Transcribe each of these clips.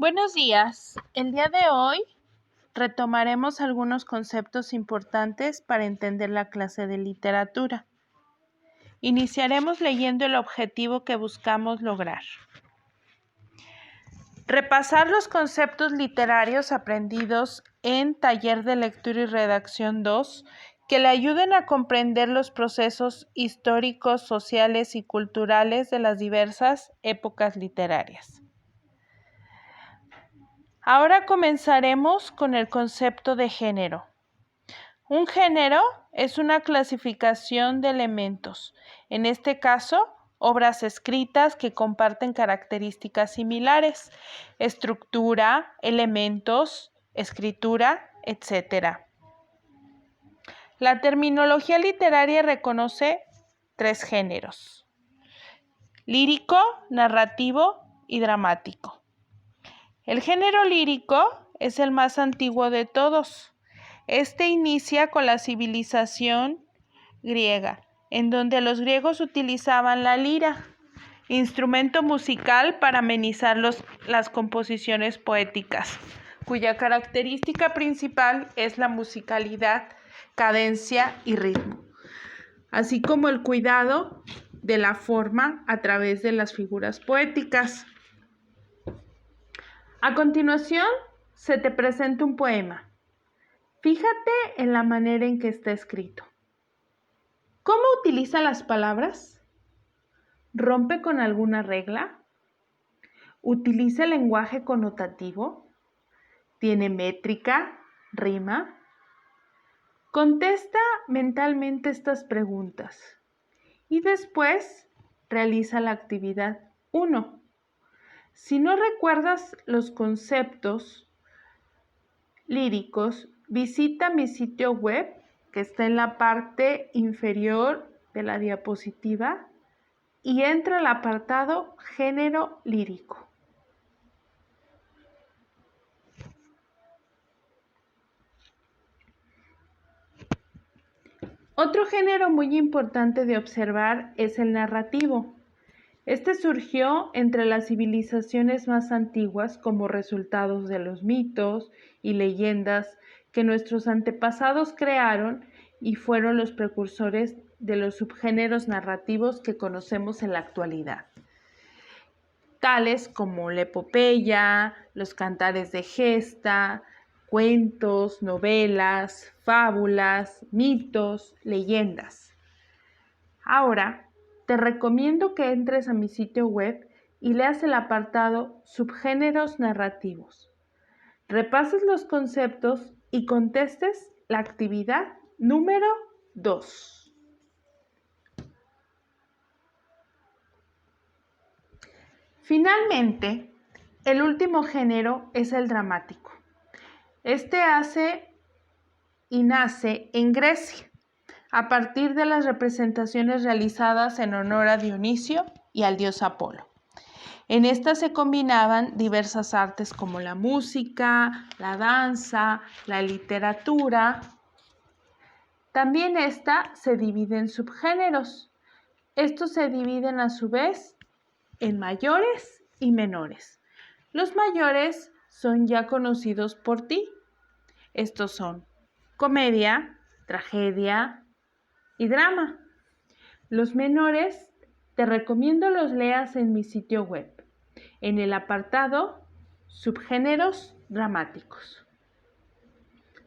Buenos días. El día de hoy retomaremos algunos conceptos importantes para entender la clase de literatura. Iniciaremos leyendo el objetivo que buscamos lograr. Repasar los conceptos literarios aprendidos en Taller de Lectura y Redacción 2 que le ayuden a comprender los procesos históricos, sociales y culturales de las diversas épocas literarias. Ahora comenzaremos con el concepto de género. Un género es una clasificación de elementos, en este caso, obras escritas que comparten características similares, estructura, elementos, escritura, etc. La terminología literaria reconoce 3 géneros: lírico, narrativo y dramático. El género lírico es el más antiguo de todos. Este inicia con la civilización griega, en donde los griegos utilizaban la lira, instrumento musical para amenizar las composiciones poéticas, cuya característica principal es la musicalidad, cadencia y ritmo, así como el cuidado de la forma a través de las figuras poéticas. A continuación, se te presenta un poema. Fíjate en la manera en que está escrito. ¿Cómo utiliza las palabras? ¿Rompe con alguna regla? ¿Utiliza el lenguaje connotativo? ¿Tiene métrica? ¿Rima? Contesta mentalmente estas preguntas y después realiza la actividad 1. Si no recuerdas los conceptos líricos, visita mi sitio web que está en la parte inferior de la diapositiva y entra al apartado Género lírico. Otro género muy importante de observar es el narrativo. Este surgió entre las civilizaciones más antiguas como resultado de los mitos y leyendas que nuestros antepasados crearon y fueron los precursores de los subgéneros narrativos que conocemos en la actualidad, tales como la epopeya, los cantares de gesta, cuentos, novelas, fábulas, mitos, leyendas. Ahora, te recomiendo que entres a mi sitio web y leas el apartado Subgéneros narrativos. Repases los conceptos y contestes la actividad número 2. Finalmente, el último género es el dramático. Este nace en Grecia, a partir de las representaciones realizadas en honor a Dionisio y al dios Apolo. En estas se combinaban diversas artes como la música, la danza, la literatura. También esta se divide en subgéneros. Estos se dividen a su vez en mayores y menores. Los mayores son ya conocidos por ti. Estos son comedia, tragedia y drama. Los menores te recomiendo los leas en mi sitio web, en el apartado Subgéneros dramáticos.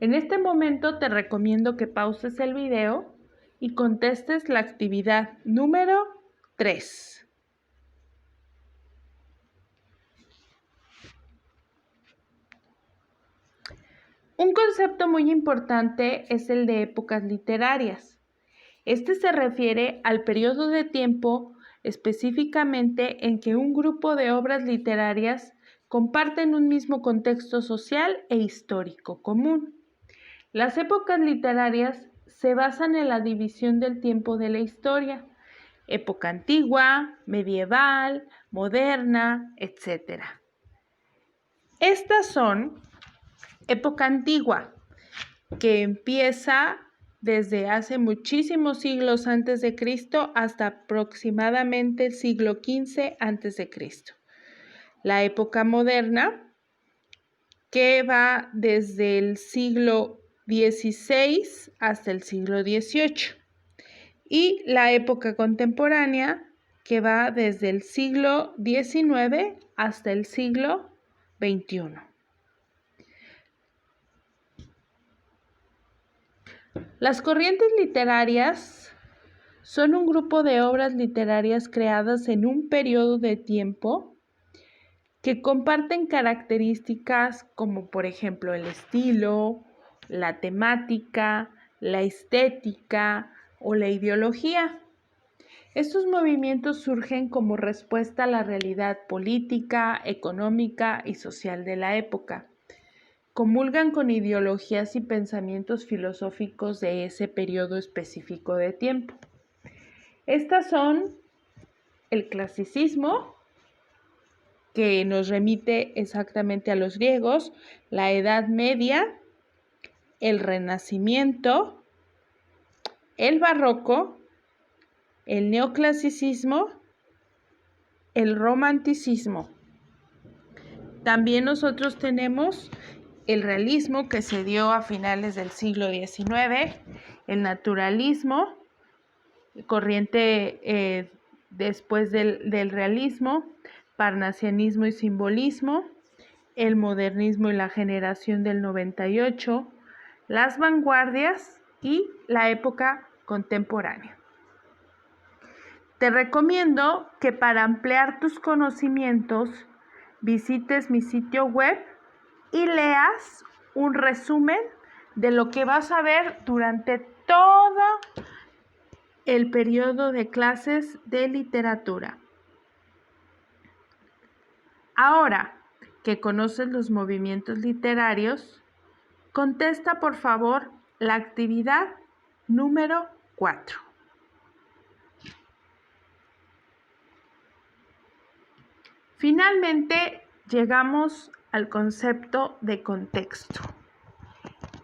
En este momento te recomiendo que pauses el video y contestes la actividad número 3. Un concepto muy importante es el de épocas literarias. Este se refiere al periodo de tiempo específicamente en que un grupo de obras literarias comparten un mismo contexto social e histórico común. Las épocas literarias se basan en la división del tiempo de la historia: época antigua, medieval, moderna, etc. Estas son: época antigua, que empieza desde hace muchísimos siglos antes de Cristo hasta aproximadamente el siglo XV antes de Cristo. La época moderna, que va desde el siglo XVI hasta el siglo XVIII, y la época contemporánea, que va desde el siglo XIX hasta el siglo XXI. Las corrientes literarias son un grupo de obras literarias creadas en un periodo de tiempo que comparten características como, por ejemplo, el estilo, la temática, la estética o la ideología. Estos movimientos surgen como respuesta a la realidad política, económica y social de la época. Comulgan con ideologías y pensamientos filosóficos de ese periodo específico de tiempo. Estas son el clasicismo, que nos remite exactamente a los griegos, la Edad Media, el Renacimiento, el Barroco, el Neoclasicismo, el Romanticismo. También nosotros tenemos el realismo, que se dio a finales del siglo XIX, el naturalismo, corriente después del realismo, parnasianismo y simbolismo, el modernismo y la generación del 98, las vanguardias y la época contemporánea. Te recomiendo que para ampliar tus conocimientos visites mi sitio web y leas un resumen de lo que vas a ver durante todo el periodo de clases de literatura. Ahora que conoces los movimientos literarios, contesta por favor la actividad número 4. Finalmente llegamos al concepto de contexto.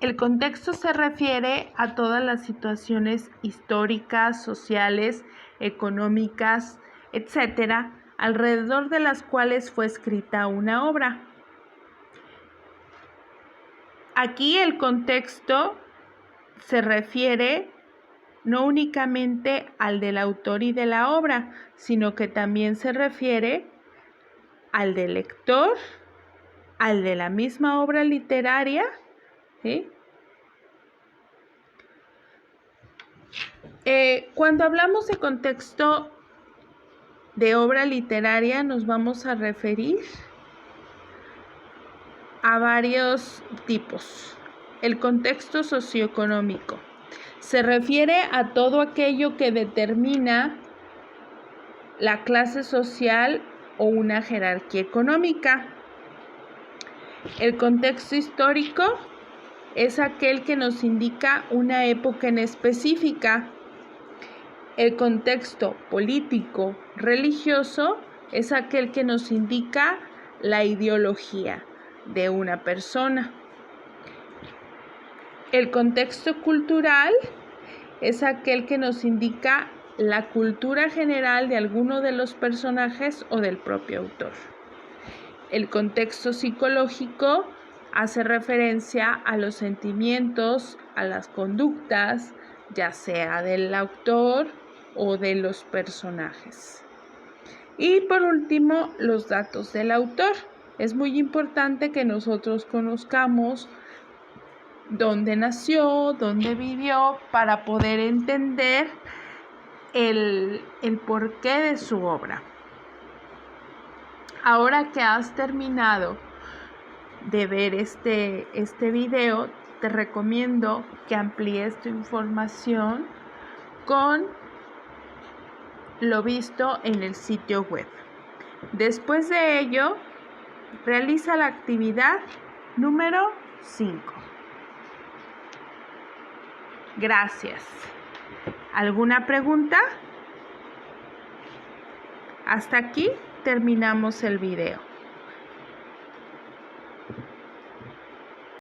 El contexto se refiere a todas las situaciones históricas, sociales, económicas, etcétera, alrededor de las cuales fue escrita una obra. Aquí el contexto se refiere no únicamente al del autor y de la obra, sino que también se refiere al del lector, al de la misma obra literaria, ¿sí? Cuando hablamos de contexto de obra literaria, nos vamos a referir a varios tipos. El contexto socioeconómico se refiere a todo aquello que determina la clase social o una jerarquía económica. El contexto histórico es aquel que nos indica una época en específica. El contexto político religioso es aquel que nos indica la ideología de una persona. El contexto cultural es aquel que nos indica la cultura general de alguno de los personajes o del propio autor. El contexto psicológico hace referencia a los sentimientos, a las conductas, ya sea del autor o de los personajes. Y por último, los datos del autor. Es muy importante que nosotros conozcamos dónde nació, dónde vivió, para poder entender el porqué de su obra. Ahora que has terminado de ver este video, te recomiendo que amplíes tu información con lo visto en el sitio web. Después de ello, realiza la actividad número 5. Gracias. ¿Alguna pregunta? Hasta aquí terminamos el video.